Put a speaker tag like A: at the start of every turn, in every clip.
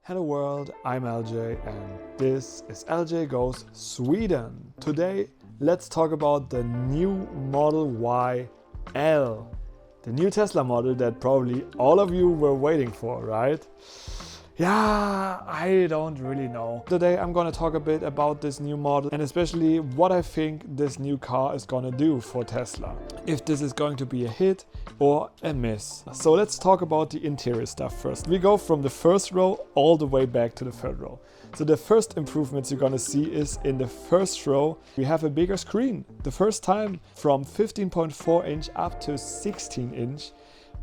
A: Hello world, I'm LJ and this is LJ Goes Sweden. Today let's talk about the new Model Y L, the new Tesla model that probably all of you were waiting for, right? Yeah, I don't really know. Today I'm gonna talk a bit about this new model and especially what I think this new car is gonna do for Tesla. If this is going to be a hit or a miss. So let's talk about the interior stuff first. We go from the first row all the way back to the third row. So the first improvements you're gonna see is in the first row, we have a bigger screen. The first time from 15.4 inch up to 16 inch.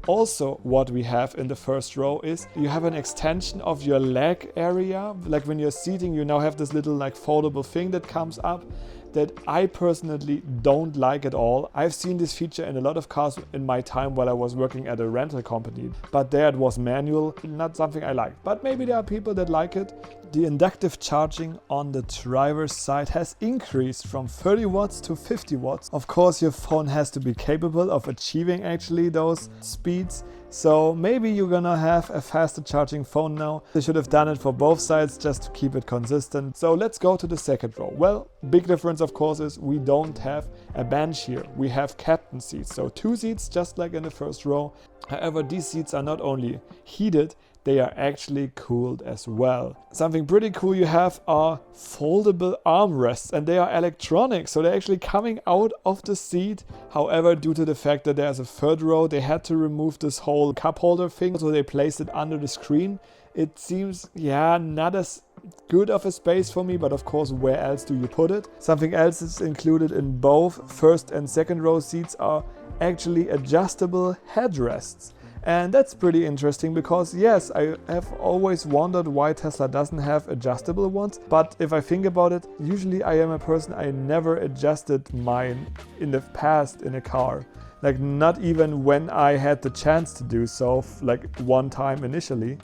A: Also, what we have in the first row is you have an extension of your leg area. Like when you're seating, you now have this little like foldable thing that comes up that I personally don't like at all. I've seen this feature in a lot of cars in my time while I was working at a rental company, but there it was manual, not something I like. But maybe there are people that like it. The inductive charging on the driver's side has increased from 30 watts to 50 watts. Of course, your phone has to be capable of achieving actually those speeds. So maybe you're gonna have a faster charging phone now. They should have done it for both sides just to keep it consistent. So let's go to the second row. Well, big difference of course is we don't have a bench here. We have captain seats. So 2 seats just like in the first row. However, these seats are not only heated, they are actually cooled as well. Something pretty cool you have are foldable armrests and they are electronic, so they're actually coming out of the seat. However, due to the fact that there's a third row, they had to remove this whole cup holder thing, so they placed it under the screen. It seems, not as good of a space for me, but of course, where else do you put it? Something else is included in both first and second row seats are actually adjustable headrests. And that's pretty interesting because yes, I have always wondered why Tesla doesn't have adjustable ones. But if I think about it, usually I am a person, I never adjusted mine in the past in a car. Like not even when I had the chance to do so, like one time initially.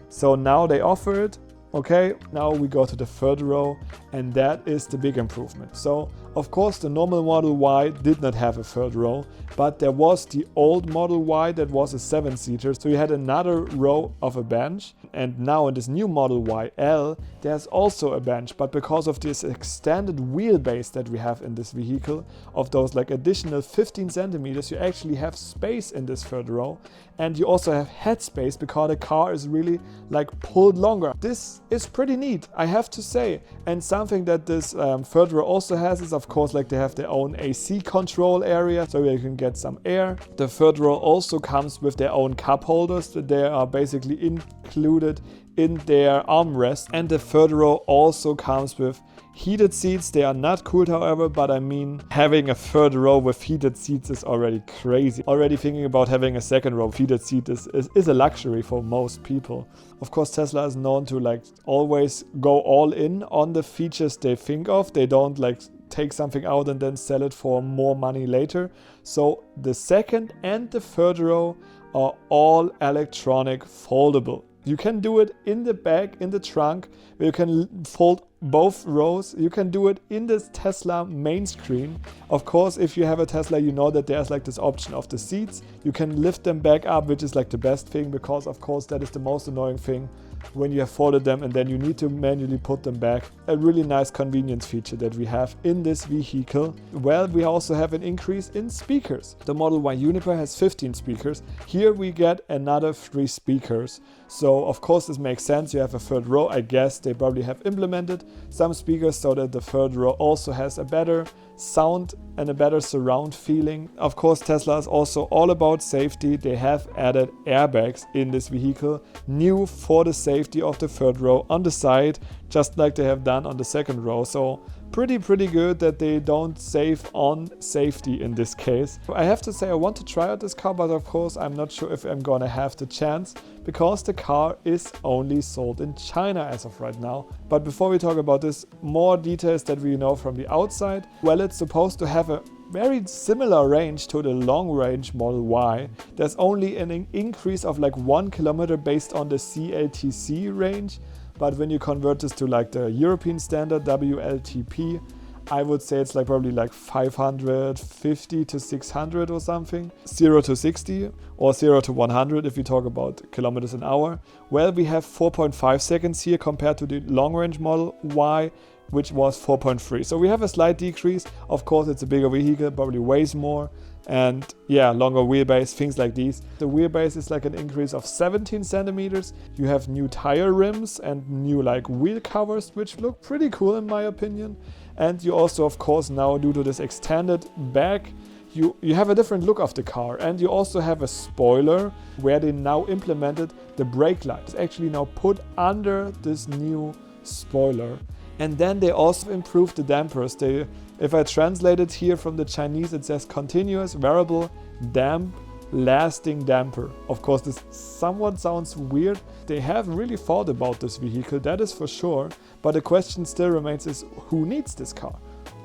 A: So now they offer it. Okay, now we go to the third row and that is the big improvement. So of course the normal Model Y did not have a third row, but there was the old Model Y that was a 7-seater. So you had another row of a bench, and now in this new Model Y L there's also a bench, but because of this extended wheelbase that we have in this vehicle of those like additional 15 centimeters, you actually have space in this third row, and you also have headspace because the car is really like pulled longer. This is pretty neat, I have to say. And something that this third row also has is of course like they have their own AC control area, so you can get some air. The third row also comes with their own cup holders that they are basically included in their armrest, and the third row also comes with heated seats. They are not cooled however, but I mean having a third row with heated seats is already crazy. Already thinking about having a second row of heated seat is a luxury for most people. Of course, Tesla is known to like always go all in on the features they think of. They don't like take something out and then sell it for more money later. So the second and the third row are all electronic foldable. You can do it in the back, in the trunk, where you can fold both rows. You can do it in this Tesla main screen. Of course, if you have a Tesla, you know that there's like this option of the seats. You can lift them back up, which is like the best thing, because of course that is the most annoying thing when you have folded them and then you need to manually put them back. A really nice convenience feature that we have in this vehicle. Well, we also have an increase in speakers. The Model Y Uniper has 15 speakers. Here we get another 3 speakers. So of course this makes sense. You have a third row. I guess they probably have implemented some speakers so that the third row also has a better sound and a better surround feeling. Of course, Tesla is also all about safety. They have added airbags in this vehicle, new for the safety of the third row on the side, just like they have done on the second row. So pretty good that they don't save on safety in this case. I have to say I want to try out this car, but of course I'm not sure if I'm gonna have the chance because the car is only sold in China as of right now. But before we talk about this, more details that we know from the outside. Well, it's supposed to have a very similar range to the long-range Model Y. There's only an increase of like 1 kilometer based on the CLTC range. But when you convert this to like the European standard WLTP, I would say it's like probably like 550 to 600 or something. 0 to 60 or 0 to 100 if we talk about kilometers an hour. Well, we have 4.5 seconds here compared to the long range Model Y, which was 4.3. So we have a slight decrease. Of course, it's a bigger vehicle, probably weighs more. And yeah, longer wheelbase, things like these. The wheelbase is like an increase of 17 centimeters. You have new tire rims and new like wheel covers, which look pretty cool in my opinion. And you also, of course, now due to this extended back, you have a different look of the car. And you also have a spoiler where they now implemented the brake light. It's actually now put under this new spoiler. And then they also improved the dampers. If I translate it here from the Chinese, it says continuous variable damp lasting damper. Of course, this somewhat sounds weird. They have really thought about this vehicle, that is for sure. But the question still remains is, who needs this car?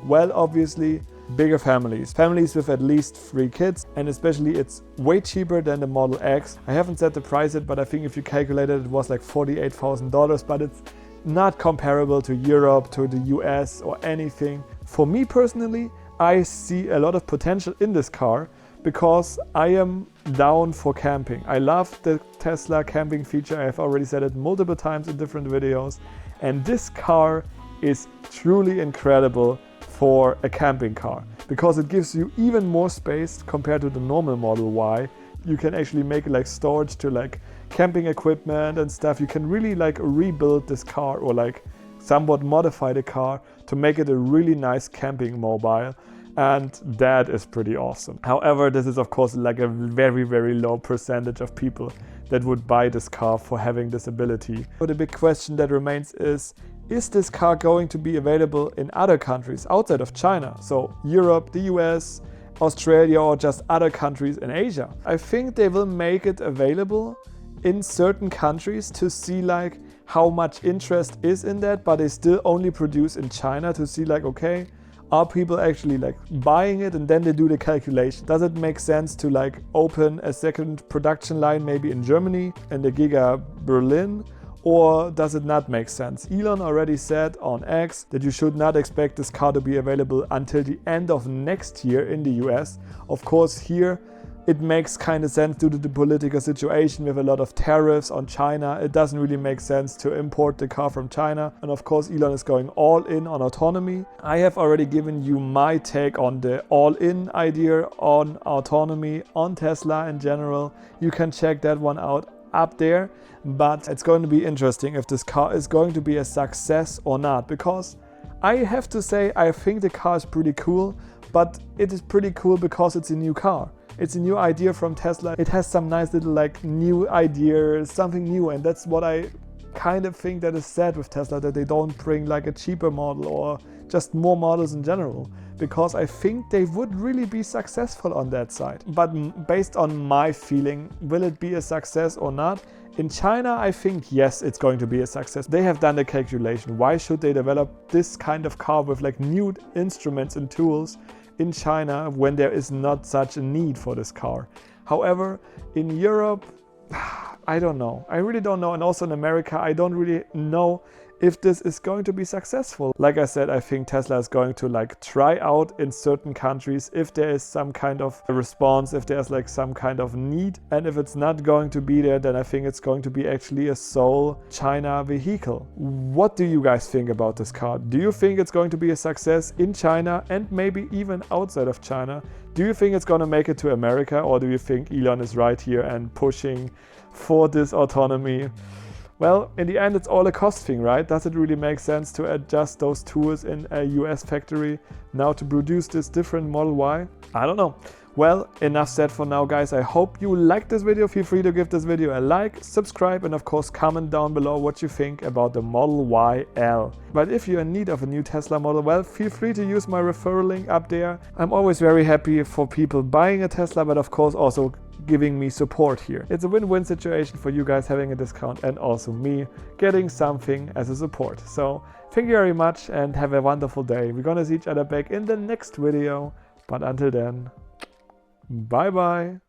A: Well, obviously, bigger families. Families with at least 3 kids, and especially it's way cheaper than the Model X. I haven't set the price yet, but I think if you calculate it, it was like $48,000, but it's not comparable to Europe, to the US or anything. For me personally, I see a lot of potential in this car because I am down for camping. I love the Tesla camping feature. I have already said it multiple times in different videos. And this car is truly incredible for a camping car because it gives you even more space compared to the normal Model Y. You can actually make like storage to like camping equipment and stuff. You can really like rebuild this car or like somewhat modify the car to make it a really nice camping mobile, and that is pretty awesome. However, this is of course like a very, very low percentage of people that would buy this car for having this ability. So the big question that remains is this car going to be available in other countries outside of China? So Europe, the US, Australia, or just other countries in Asia? I think they will make it available in certain countries to see like how much interest is in that, but they still only produce in China to see like, okay, are people actually like buying it? And then they do the calculation. Does it make sense to like open a second production line maybe in Germany and the Giga Berlin? Or does it not make sense? Elon already said on X that you should not expect this car to be available until the end of next year in the US. Of course, here it makes kind of sense due to the political situation with a lot of tariffs on China. It doesn't really make sense to import the car from China. And of course, Elon is going all in on autonomy. I have already given you my take on the all-in idea on autonomy, on Tesla in general. You can check that one out up there. But it's going to be interesting if this car is going to be a success or not, because I have to say I think the car is pretty cool, but it is pretty cool because it's a new car. It's a new idea from Tesla. It has some nice little like new ideas, something new, and that's what I kind of think that is sad with Tesla, that they don't bring like a cheaper model or just more models in general, because I think they would really be successful on that side. But based on my feeling, will it be a success or not? In China, I think yes, it's going to be a success. They have done the calculation. Why should they develop this kind of car with like new instruments and tools in China when there is not such a need for this car? However, in Europe, I don't know. I really don't know. And also in America, I don't really know if this is going to be successful. Like I said, I think Tesla is going to like try out in certain countries if there is some kind of response, if there's like some kind of need. And if it's not going to be there, then I think it's going to be actually a sole China vehicle. What do you guys think about this car? Do you think it's going to be a success in China and maybe even outside of China? Do you think it's going to make it to America, or do you think Elon is right here and pushing for this autonomy? Well, in the end, it's all a cost thing, right? Does it really make sense to adjust those tools in a US factory now to produce this different Model Y? I don't know. Well, enough said for now, guys. I hope you liked this video. Feel free to give this video a like, subscribe, and of course, comment down below what you think about the Model Y L. But if you're in need of a new Tesla model, well, feel free to use my referral link up there. I'm always very happy for people buying a Tesla, but of course also giving me support here. It's a win-win situation for you guys having a discount and also me getting something as a support. So thank you very much and have a wonderful day. We're gonna see each other back in the next video, but until then, bye bye.